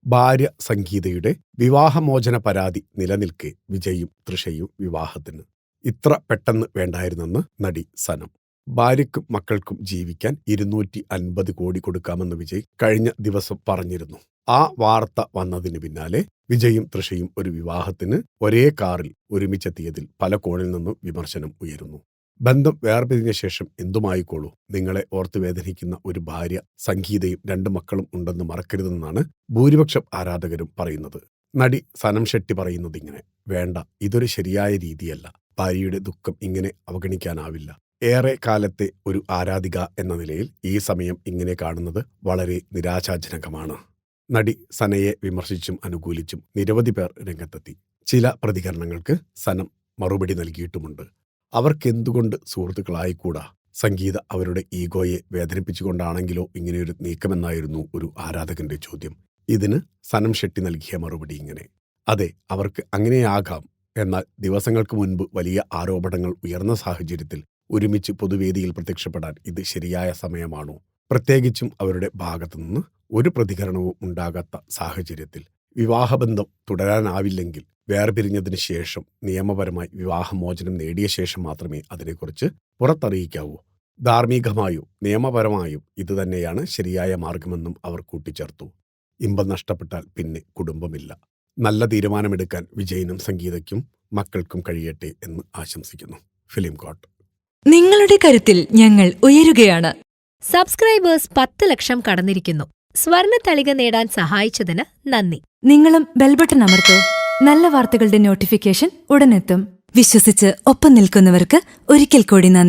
ഭാര്യ സംഗീതയുടെ വിവാഹമോചന പരാതി നിലനിൽക്കെ വിജയും തൃഷയും വിവാഹത്തിന്. ഇത്ര പെട്ടെന്ന് വേണ്ടായിരുന്നെന്ന് നടി സനം. ഭാര്യയ്ക്കും മക്കൾക്കും ജീവിക്കാൻ 250 കോടി കൊടുക്കാമെന്ന് വിജയ് കഴിഞ്ഞ ദിവസം പറഞ്ഞിരുന്നു. ആ വാർത്ത വന്നതിന് പിന്നാലെ വിജയും തൃഷയും ഒരു വിവാഹത്തിന് ഒരേ കാറിൽ ഒരുമിച്ചെത്തിയതിൽ പല കോണിൽ നിന്നും വിമർശനം ഉയരുന്നു. ബന്ധം വേർപിരിഞ്ഞ ശേഷം എന്തുമായിക്കോളൂ, നിങ്ങളെ ഓർത്ത് വേദനിക്കുന്ന ഒരു ഭാര്യ സംഗീതയും 2 മക്കളും ഉണ്ടെന്ന് മറക്കരുതെന്നാണ് ഭൂരിപക്ഷം ആരാധകരും പറയുന്നത്. നടി സനം ഷെട്ടി പറയുന്നത് ഇങ്ങനെ: വേണ്ട, ഇതൊരു ശരിയായ രീതിയല്ല. ഭാര്യയുടെ ദുഃഖം ഇങ്ങനെ അവഗണിക്കാനാവില്ല. ഏറെ കാലത്തെ ഒരു ആരാധിക എന്ന നിലയിൽ ഈ സമയം ഇങ്ങനെ കാണുന്നത് വളരെ നിരാശാജനകമാണ്. നടി സനയെ വിമർശിച്ചും അനുകൂലിച്ചും നിരവധി പേർ രംഗത്തെത്തി. ചില പ്രതികരണങ്ങൾക്ക് സനം മറുപടി നൽകിയിട്ടുമുണ്ട്. അവർക്കെന്തുകൊണ്ട് സുഹൃത്തുക്കളായിക്കൂടാ? സംഗീത അവരുടെ ഈഗോയെ വേദനിപ്പിച്ചുകൊണ്ടാണെങ്കിലോ ഇങ്ങനെയൊരു നീക്കമെന്നായിരുന്നു ഒരു ആരാധകന്റെ ചോദ്യം. ഇതിന് സനം ഷെട്ടി നൽകിയ മറുപടി ഇങ്ങനെ: അതെ, അവർക്ക് അങ്ങനെയാകാം. എന്നാൽ ദിവസങ്ങൾക്ക് മുൻപ് വലിയ ആരോപണങ്ങൾ ഉയർന്ന സാഹചര്യത്തിൽ ഒരുമിച്ച് പൊതുവേദിയിൽ പ്രത്യക്ഷപ്പെടാൻ ഇത് ശരിയായ സമയമാണോ? പ്രത്യേകിച്ചും അവരുടെ ഭാഗത്തുനിന്ന് ഒരു പ്രതികരണവും ഉണ്ടാകാത്ത സാഹചര്യത്തിൽ. വിവാഹബന്ധം തുടരാനാവില്ലെങ്കിൽ വേർപിരിഞ്ഞതിന് ശേഷം നിയമപരമായി വിവാഹമോചനം നേടിയ ശേഷം മാത്രമേ അതിനെക്കുറിച്ച് പുറത്തറിയിക്കാവൂ. ധാർമ്മികമായും നിയമപരമായും ഇതുതന്നെയാണ് ശരിയായ മാർഗമെന്നും അവർ കൂട്ടിച്ചേർത്തു. ഇമ്പം നഷ്ടപ്പെട്ടാൽ പിന്നെ കുടുംബമില്ല. നല്ല തീരുമാനമെടുക്കാൻ വിജയനും സംഗീതയ്ക്കും മക്കൾക്കും കഴിയട്ടെ എന്ന് ആശംസിക്കുന്നു. Film court. നിങ്ങളുടെ കരുത്തിൽ ഞങ്ങൾ ഉയരുകയാണ്. സബ്സ്ക്രൈബേഴ്സ് 10 ലക്ഷം കടന്നിരിക്കുന്നു. സ്വർണത്തളിക നേടാൻ സഹായിച്ചതിന് നന്ദി. നിങ്ങളും ബെൽബട്ടൺ അമർത്തോ. നല്ല വാർത്തകളുടെ നോട്ടിഫിക്കേഷൻ ഉടനെത്തും. വിശ്വസിച്ച് ഒപ്പം നിൽക്കുന്നവർക്ക് ഒരിക്കൽ കൂടി നന്ദി.